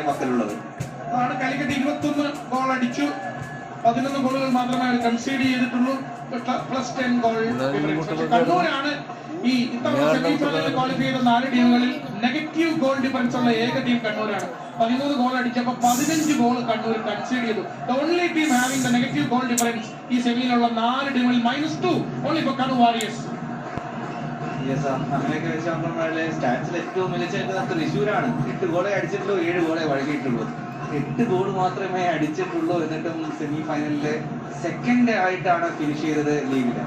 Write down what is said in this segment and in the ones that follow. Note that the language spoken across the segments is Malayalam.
പക്കലുള്ളത്. അതാണ് കാലിക്കറ്റ് 21 ഗോൾ അടിച്ചു, 11 ഗോളുകൾ മാത്രമേ കൺസീഡ് ചെയ്തിട്ടുള്ളൂ. +10 ഗോൾ ഡിഫറൻസ്. കണ്ണൂരാണ് ഈ ഇത്തവണ സെമി ഫൈനലിൽ ക്വാളിഫൈ ചെയ്ത 4 ടീമുകളിൽ നെഗറ്റീവ് ഗോൾ ഡിഫറൻസ് ഉള്ള ഏക ടീം കണ്ണൂരാണ്. 13 ഗോൾ അടിച്ചപ്പോൾ 15 ഗോൾ കണ്ണൂർ കൺസീഡ് ചെയ്തു. The only team having the negative goal difference ഈ സെമിയിലുള്ള 4 ടീമുകളിൽ -2 ഓൺലി ഫോർ കണ്ണൂർ വാരിയേഴ്സ്. അങ്ങനെയൊക്കെ വെച്ച് നോക്കുമ്പോഴേ സ്റ്റാറ്റ്സിൽ ഏറ്റവും മികച്ച തൃശ്ശൂരാണ്. 8 ഗോളെ അടിച്ചിട്ടുള്ളൂ, 7 ഗോളെ വഴങ്ങിയിട്ടുള്ളൂ. 8 ഗോൾ മാത്രമേ അടിച്ചിട്ടുള്ളൂ. എന്നിട്ടും സെമി ഫൈനലില് സെക്കൻഡ് ആയിട്ടാണ് ഫിനിഷ് ചെയ്തത് ലീഗില്.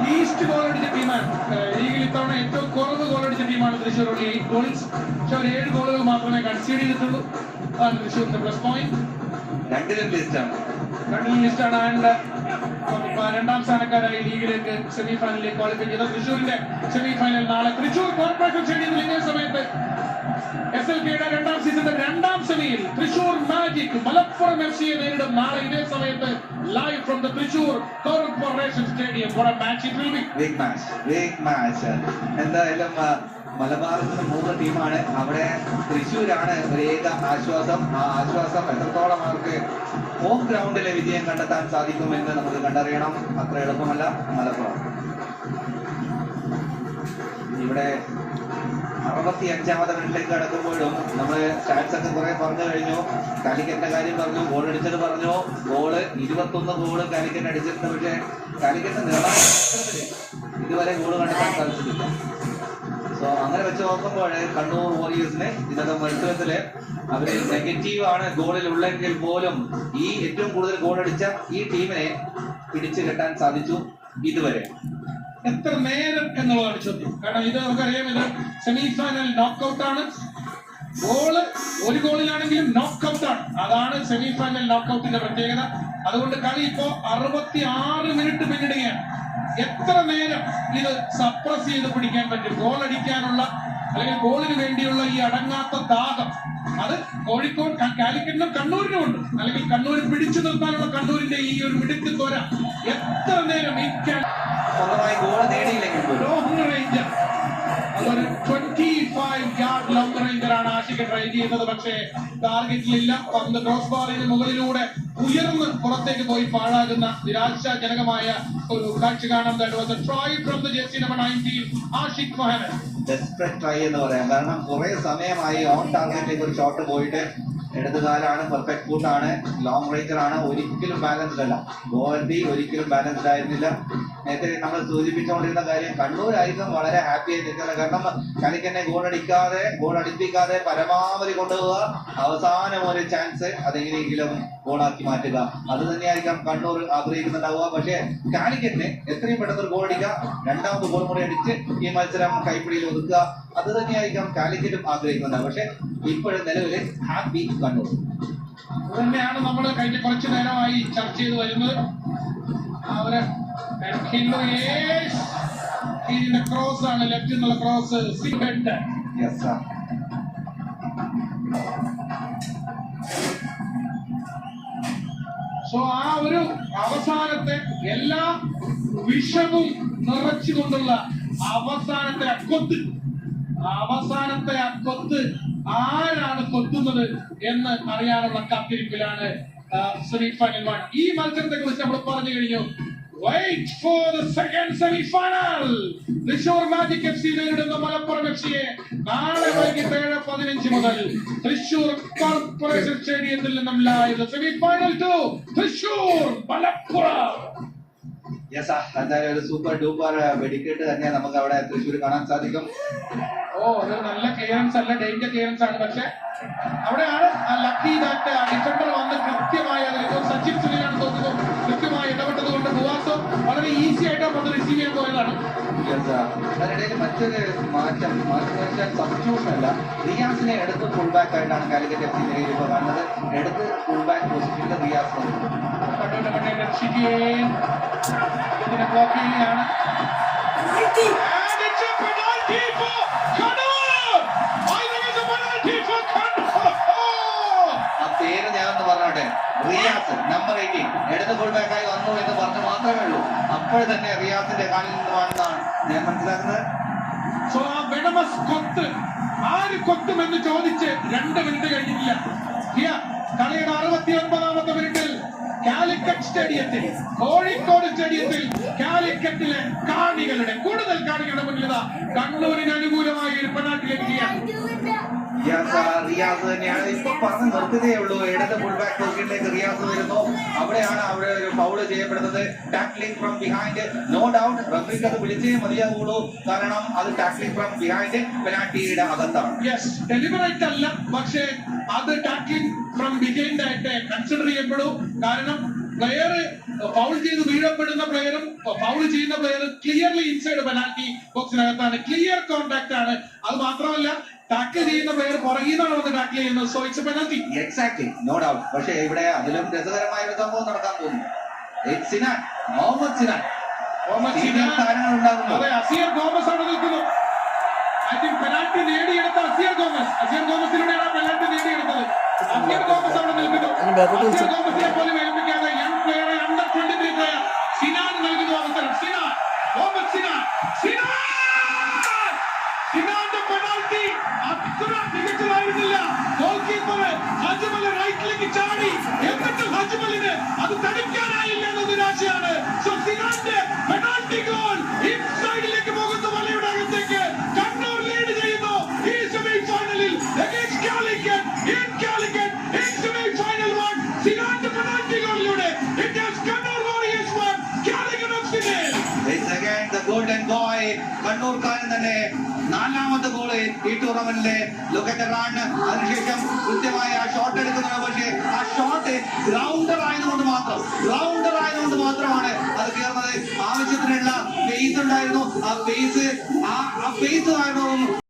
ലീസ്റ്റ് ഗോൾ അടിച്ച ടീമാണ് ലീഗിൽ ഇത്തവണ ഏറ്റവും കുറവ് ഗോൾ അടിച്ച ടീമാണ് തൃശ്ശൂർ. 8 ഗോൾസ്. പക്ഷെ അവർ 7 ഗോളുകൾ മാത്രമേ കൺസീഡ് ചെയ്തിട്ടുള്ളൂ. അതാണ് തൃശ്ശൂരിന്റെ പ്ലസ് പോയിന്റ്. രണ്ടിലും ലിസ്റ്റാണ്. ആൻഡ് രണ്ടാം സ്ഥാനക്കാരായി ലീഗിലേക്ക് സെമി ഫൈനലിലേക്ക് ക്വാളിഫൈ ചെയ്ത തൃശ്ശൂരിന്റെ സെമി ഫൈനൽ നാളെ തൃശ്ശൂർ കോർപ്പറേഷൻ സ്റ്റേഡിയത്തിൽ ഇതേ സമയത്ത് SLKയുടെ രണ്ടാം സീസണിന്റെ രണ്ടാം സെമിയിൽ തൃശ്ശൂർ മാജിക് മലപ്പുറം FC നേരിടും. നാളെ ഇതേ സമയത്ത് live from the Thrissur corporation stadium. What a match it will be. Big match. എന്തായാലും മലബാറിൽ നിന്ന് 3 ടീമാണ്. അവിടെ തൃശ്ശൂരാണ് ഒരു ഏക ആശ്വാസം. ആ ആശ്വാസം എത്രത്തോളം അവർക്ക് ഹോം ഗ്രൗണ്ടിലെ വിജയം കണ്ടെത്താൻ സാധിക്കുമെന്ന് നമുക്ക് കണ്ടറിയണം. അത്ര എളുപ്പമല്ല മലപ്പുറം. ഇവിടെ 65ാമത്തെ മിനിറ്റിലേക്ക് കടക്കുമ്പോഴും നമ്മൾ സ്റ്റാറ്റ്സ് ഒക്കെ കുറെ പറഞ്ഞു കഴിഞ്ഞു. കാലിക്കറ്റിന്റെ കാര്യം പറഞ്ഞു, ഗോൾ അടിച്ചത് പറഞ്ഞു. 21 ഗോള് കാലിക്കറ്റ് അടിച്ചിട്ടുണ്ട്. പക്ഷേ കാലിക്കറ്റ് നിർണായകത്തില് ഇതുവരെ ഗോള് കണ്ടെത്താൻ സാധിച്ചിട്ടില്ല. സോ അങ്ങനെ വെച്ച് നോക്കുമ്പോൾ കണ്ണൂർ വാരിയേഴ്സിന് ഇന്നത്തെ മത്സരത്തില് അവര് നെഗറ്റീവ് ആണ് ഗോളിൽ ഉള്ളെങ്കിൽ പോലും ഈ ഏറ്റവും കൂടുതൽ ഗോൾ അടിച്ച ഈ ടീമിനെ പിടിച്ചു കെട്ടാൻ സാധിച്ചു ഇതുവരെ. എത്ര നേരം എന്നുള്ളതാണ് ചോദ്യം. കാരണം ഇത് നമുക്കറിയാം, ഇത് സെമി ഫൈനൽ നോക്കൌട്ട് ആണ്. ഒരു ഗോളിലാണെങ്കിലും നോക്കൌട്ട് ആണ്. അതാണ് സെമി ഫൈനൽ നോക്കൌട്ടിന്റെ പ്രത്യേകത. അതുകൊണ്ട് കളി ഇപ്പോ 66 മിനിറ്റ് പിന്നിടുകയാണ്. എത്ര നേരം ഇത് സപ്രസ് ചെയ്ത് പിടിക്കാൻ പറ്റും? ഗോൾ അടിക്കാനുള്ള അല്ലെങ്കിൽ ഗോളിന് വേണ്ടിയുള്ള ഈ അടങ്ങാത്ത ദാഹം അത് കോഴിക്കോട് കാലിക്കറ്റിനും കണ്ണൂരിനും ഉണ്ട്. അല്ലെങ്കിൽ കണ്ണൂർ പിടിച്ചു നിർത്താനുള്ള കണ്ണൂരിന്റെ ഈ ഒരു മിടുക്ക് തോര എത്ര നേരം സ്വന്തമായി ഗോൾ നേടിയില്ലെങ്കിൽ ലോങ് റേഞ്ചർ, അതൊരു 25 യാർഡ് ലോങ് റേഞ്ചർ ആണ് ആഷിഖ് ട്രൈ ചെയ്യുന്നത്. പക്ഷേ ടാർഗറ്റിലില്ല. പന്ത് ക്രോസ് ബാറിന് മുകളിലൂടെ ഉയർന്ന് പുറത്തേക്ക് പോയി പാഴാകുന്ന നിരാശാജനകമായ ഒരു കാഴ്ച കാണാം. Try from the jersey number 19 Ashiq Muhammad. Desperate try എന്ന് പറയാം. കാരണം കുറെ സമയമായി ഓൺ ടാർഗറ്റിലേക്ക് ഒരു ഷോട്ട് പോയിട്ട് ഇടതുകാലാണ്, പെർഫെക്റ്റ് ഫുട്ടാണ്, ലോങ് റേഞ്ചർ ആണ്, ഒരിക്കലും ബാലൻസ്ഡ് അല്ല. ഗോൾഡി ഒരിക്കലും ബാലൻസ്ഡ് ആയിരുന്നില്ല. നേരത്തെ നമ്മൾ സൂചിപ്പിച്ചുകൊണ്ടിരുന്ന കാര്യം കണ്ണൂരായിരിക്കും വളരെ ഹാപ്പി ആയി നിൽക്കുന്നത്. കാരണം കളിക്കന്നെ ഗോൾ അടിപ്പിക്കാതെ പരമാവധി കൊണ്ടുപോവുക, അവസാനം ഒരു ചാൻസ് അതെങ്ങനെയെങ്കിലും ഗോളാക്കി മാറ്റുക, അത് തന്നെയായിരിക്കാം കണ്ണൂർ ആഗ്രഹിക്കുന്നുണ്ടാവുക. പക്ഷേ കാലിക്കറ്റിന് എത്രയും പെട്ടെന്ന് ഒരു ഗോൾ അടിക്കുക, രണ്ടാമത് ഗോൾ കൂടി അടിച്ച് ഈ മത്സരം കൈപ്പിടിയിൽ ഒതുക്കുക, അത് തന്നെയായിരിക്കാം കാലിക്കറ്റും ആഗ്രഹിക്കുന്നത്. പക്ഷെ ഇപ്പോഴും നിലവിൽ ഹാപ്പി കണ്ണൂർ. അത് തന്നെയാണ് നമ്മൾ കഴിഞ്ഞ കുറച്ചു നേരമായി ചർച്ച ചെയ്ത് വരുന്നത്. അവര് ക്രോസ് ആണ്, ലെഫ്റ്റ് എന്നുള്ള ക്രോസ്. സോ ആ ഒരു അവസാനത്തെ എല്ലാ വിഷവും നിറച്ചുകൊണ്ടുള്ള അവസാനത്തെ അക്കൊത്ത് ആരാണ് കൊത്തുന്നത് എന്ന് അറിയാനുള്ള കാത്തിരിപ്പിലാണ് സെമി ഫൈനൽ 1. ഈ മത്സരത്തെ കുറിച്ച് നമ്മൾ പറഞ്ഞു കഴിഞ്ഞു. Wait for the second semi-final. Thrissur magic FC നേരിടുന്ന മലപ്പുറം FCയെ നാളെ വൈകിട്ട് 7:15 മുതൽ തൃശ്ശൂർ കോർപ്പറേഷൻ സ്റ്റേഡിയത്തിൽ നിന്നും ലൈവ് സെമി-ഫൈനൽ 2 തൃശ്ശൂർ മലപ്പുറം. എന്തായാലും ഒരു സൂപ്പർ ഡൂപ്പർ വെടിക്കെട്ട് തന്നെ നമുക്ക് അവിടെ തൃശ്ശൂർ കാണാൻ സാധിക്കും. അതൊരു നല്ല ക്ലിയറൻസ് അല്ല, ഡേഞ്ചർ ക്ലിയറൻസ് ആണ്. പക്ഷെ അവിടെയാണ് ലക്കി ദാറ്റ് ഡിഫൻഡർ വന്ന് കൃത്യമായി സച്ചിൻ സുനിലാണ് തോന്നുന്നു കൃത്യമായി ഇടപെട്ടത് കൊണ്ട് ബുവാസോ വളരെ ഈസി ആയിട്ട് വന്ന് റിസീവ് ചെയ്യാൻ പോയതാണ്. അതിനിടയിൽ മറ്റൊരു മാറ്റം സബ്സ്റ്റിറ്റ്യൂഷൻ അല്ല, റിയാസിനെ എടുത്ത് ഫുൾ ബാക്ക് ആയിട്ടാണ് കാലിക്കറ്റ് FC ഇപ്പോൾ കാണുന്നത്. എടുത്ത് ഫുൾ ബാക്ക് പൊസിഷനിൽ റിയാസ് ബ്ലോക്ക് ചെയ്യുകയാണ്. പേര് ഞാനൊന്ന് പറഞ്ഞോട്ടെ, റിയാസ് നമ്പർ 18 ഇടത് ഫുൾ ബാക്കായി വന്നു എന്ന് പറഞ്ഞു മാത്രമേ ഉള്ളൂ. അപ്പോൾ തന്നെ റിയാസിന്റെ കാലിൽ നിന്നുമാണെന്നാണ് ഞാൻ മനസ്സിലാക്കുന്നത്. സോ ആ വെനമസ് കൊത്ത് ആര് കൊത്തുമെന്ന് ചോദിച്ച് 2 മിനിറ്റ് കഴിഞ്ഞിട്ടില്ല. കളിയുടെ 69ാമത്തെ മിനിറ്റിൽ കാലിക്കറ്റ് സ്റ്റേഡിയത്തിൽ, കോഴിക്കോട് സ്റ്റേഡിയത്തിൽ കാലിക്കറ്റിലെ കാണികളുടെ കൂടുതൽ കാണികളുടെ മുന്നിൽ കണ്ണൂരിന് അനുകൂലമായ ഒരു പെനാൽറ്റി ലഭിക്കുകയാണ്. റിയാസ് തന്നെയാണ് ഇപ്പൊ പറഞ്ഞു നിർത്തുകയേ ഉള്ളൂ. ഇടത് ഫുൾ ബാക്ക് പൊസിഷനിലേക്ക് റിയാസ് വരുന്നു. അവിടെയാണ് അവിടെ ഒരു ഫൗള് ചെയ്യപ്പെടുന്നത്. Tackling from behind, no doubt റഫറിക്ക് അത് വിളിച്ചേ മതിയാകുള്ളൂ. കാരണം അത് ടാക്ലിംഗ് ഫ്രം ബിഹൈൻഡ് പെനാൽറ്റിയുടെ അകത്താണ്. യെസ്, ഡെലിബറേറ്റ് അല്ല, പക്ഷേ അത് ടാക്ലിംഗ് ഫ്രം ബിഹൈൻഡ് ആയിട്ട് കൺസിഡർ ചെയ്യപ്പെടൂ. കാരണം പ്ലെയർ ഫൗൾ ചെയ്ത് വീഴപ്പെടുന്ന പ്ലെയറും ഫൗൾ ചെയ്യുന്ന പ്ലെയർ ക്ലിയർലി ഇൻസൈഡ് പെനാൽറ്റി ബോക്സിനകത്താണ്. ക്ലിയർ കോൺടാക്ട് ആണ്. അത് മാത്രമല്ല ടാക്കിൾ ചെയ്യുന്ന പ്ലെയർ പുറകിൽ നിന്നാണ് വന്ന് ടാക്കിൾ ചെയ്യുന്നത്. So it's a penalty. Exactly, no doubt. പക്ഷേ ഇവിടെ അതിലും രസകരമായ ഒരു സംഭവം നടക്കാൻ പോകുന്നു. സിനാൻ, മുഹമ്മദ് സിനാൻ താരങ്ങൾ ഉണ്ടാകുന്നു. അതെ, അസിയർ ഗോമസ് അവിടെ നിൽക്കുന്നു. ഐ തിങ്ക് പെനാൽറ്റി നേടിയെടുത്ത അസിയർ ഗോമസിലൂടെയാണ് പെനാൽറ്റി നേടിയെടുത്തത്. അസിയർ ഗോമസ് അവിടെ നിൽക്കുന്നു. അസിയർ ഗോമസിനെ പോലും ഏൽപ്പിക്കാതെ യങ് പ്ലെയറെ അണ്ടർ 23 പ്ലെയർ സിനാൻ നൽകുന്നു അവസരം. സിനാൻ, മുഹമ്മദ് സിനാൻ, സിനാന്റെ പെനാൽറ്റി അത്ര മികച്ചതായിരുന്നില്ല. ഗോൾ കീപ്പർ ഹജ്മൽ റൈറ്റിലേക്ക് ചാടി, എന്നിട്ട് ഹജ്മലിന് അത് തടുക്കാനായില്ല എന്ന നിരാശയാണ്. സോ സിനാന്റെ പെനാൽറ്റി ഗോൾ ഇൻസൈഡിലേക്ക് പോകുന്ന വലയുടെ അകത്തേക്ക് കണ്ണൂർ ലീഡ് ചെയ്യുന്നു ഈ സെമി ഫൈനലിൽ against Calicut in semi final 1. സിനാന്റെ പെനാൽറ്റി ഗോളിലൂടെ it is Kannur Warriors 1 Calicut of സിനേൽ. It's again the golden boy. കണ്ണൂർക്കാരൻ തന്നെ 4ാമത്തെ ഗോള് ഈ ടൂർണമെന്റിലെ. ലുക്കറ്റ് റൺ, അതിനുശേഷം കൃത്യമായ ആ ഷോട്ട് എടുക്കുന്നത്. പക്ഷേ ആ ഷോട്ട് ഗ്രൗണ്ടർ ആയതുകൊണ്ട് മാത്രമാണ് അത് കയറുന്നത്. ആവശ്യത്തിനുള്ള പേസ് ഉണ്ടായിരുന്നു. ആ പേസ് ആയിരുന്നു